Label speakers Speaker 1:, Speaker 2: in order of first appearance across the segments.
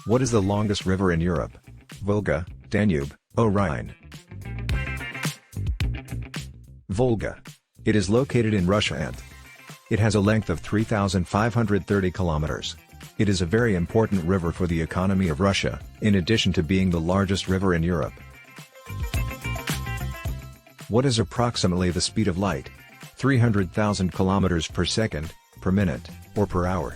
Speaker 1: What is the longest river in Europe? Volga, Danube, or Rhine? Volga. It is located in Russia and it has a length of 3,530 kilometers. It is a very important river for the economy of Russia, in addition to being the largest river in Europe. What is approximately the speed of light? 300,000 kilometers per second, per minute, or per hour?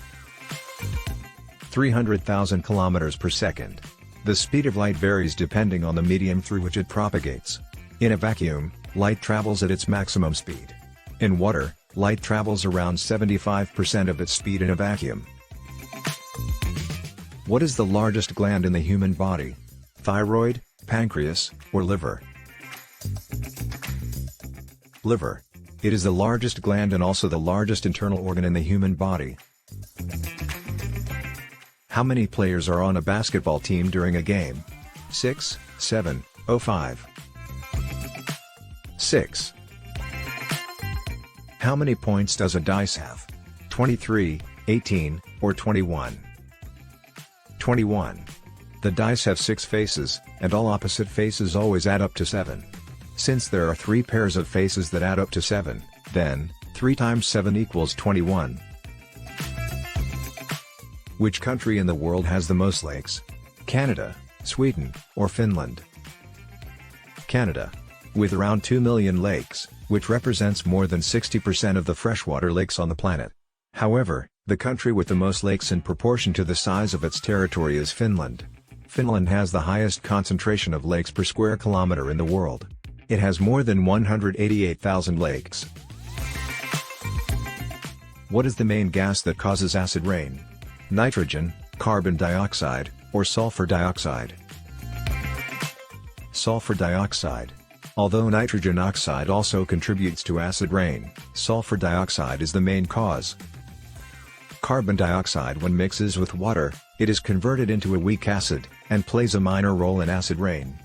Speaker 1: 300,000 kilometers per second. The speed of light varies depending on the medium through which it propagates. In a vacuum, light travels at its maximum speed. In water, light travels around 75% of its speed in a vacuum. What is the largest gland in the human body? Thyroid, pancreas, or liver? Liver. It is the largest gland and also the largest internal organ in the human body. How many players are on a basketball team during a game? 6, 7, or 5? 6. How many points does a dice have? 23, 18, or 21? 21. The dice have 6 faces, and all opposite faces always add up to 7. Since there are 3 pairs of faces that add up to 7, then, 3 times 7 equals 21. Which country in the world has the most lakes? Canada, Sweden, or Finland? Canada. With around 2 million lakes, which represents more than 60% of the freshwater lakes on the planet. However, the country with the most lakes in proportion to the size of its territory is Finland. Finland has the highest concentration of lakes per square kilometer in the world. It has more than 188,000 lakes. What is the main gas that causes acid rain? Nitrogen, carbon dioxide, or sulfur dioxide? Sulfur dioxide. Although nitrogen oxide also contributes to acid rain, sulfur dioxide is the main cause. Carbon dioxide, when mixes with water, it is converted into a weak acid, and plays a minor role in acid rain.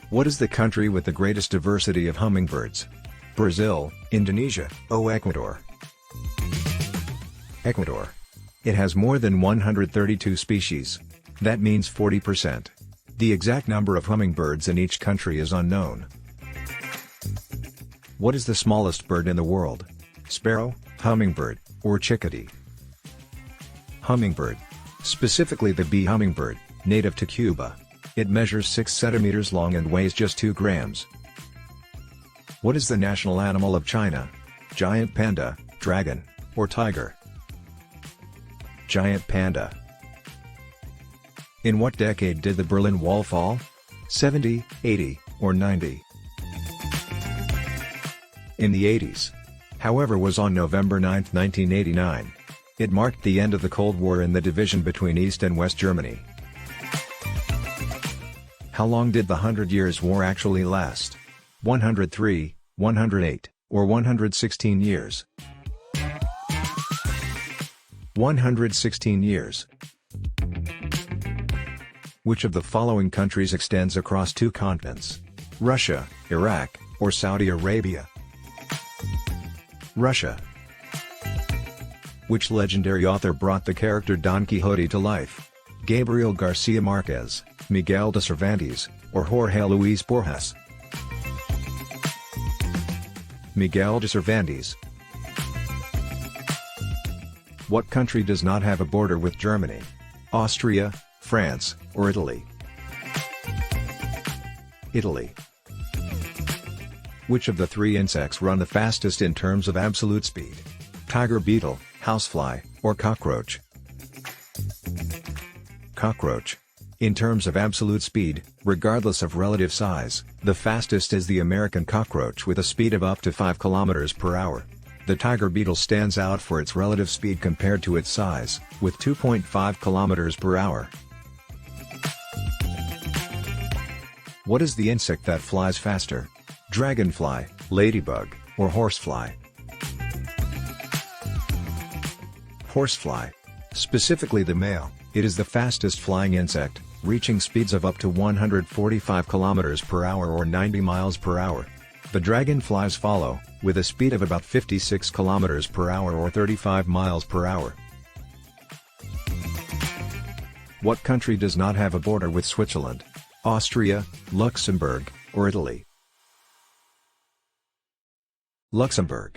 Speaker 1: What is the country with the greatest diversity of hummingbirds? Brazil, Indonesia, or Ecuador? Ecuador. It has more than 132 species. That means 40%. The exact number of hummingbirds in each country is unknown. What is the smallest bird in the world? Sparrow, hummingbird, or chickadee? Hummingbird. Specifically the bee hummingbird, native to Cuba. It measures 6 centimeters long and weighs just 2 grams. What is the national animal of China? Giant panda, dragon, or tiger? Giant panda. In what decade did the Berlin Wall fall? 70, 80, or 90? In the 80s. However, was on November 9, 1989. It marked the end of the Cold War in the division between East and West Germany. How long did the 100 Years' War actually last? 103, 108, or 116 years? 116 years. Which of the following countries extends across 2 continents? Russia, Iraq, or Saudi Arabia? Russia. Which legendary author brought the character Don Quixote to life? Gabriel Garcia Marquez, Miguel de Cervantes, or Jorge Luis Borges? Miguel de Cervantes. What country does not have a border with Germany? Austria, France, or Italy? Italy. Which of the 3 insects run the fastest in terms of absolute speed? Tiger beetle, housefly, or cockroach? Cockroach. In terms of absolute speed, regardless of relative size, the fastest is the American cockroach with a speed of up to 5 km per hour. The tiger beetle stands out for its relative speed compared to its size, with 2.5 km per hour. What is the insect that flies faster? Dragonfly, ladybug, or horsefly? Horsefly. Specifically the male, it is the fastest flying insect, reaching speeds of up to 145 km per hour or 90 miles per hour. The dragonflies follow, with a speed of about 56 km per hour or 35 miles per hour. What country does not have a border with Switzerland? Austria, Luxembourg, or Italy? Luxembourg.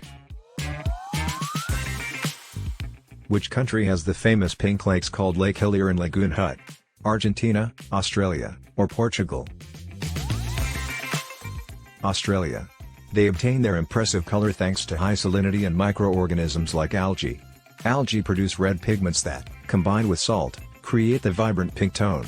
Speaker 1: Which country has the famous pink lakes called Lake Hillier and Lagoon Hut? Argentina, Australia, or Portugal? Australia. They obtain their impressive color thanks to high salinity and microorganisms like algae. Algae produce red pigments that, combined with salt, create the vibrant pink tone.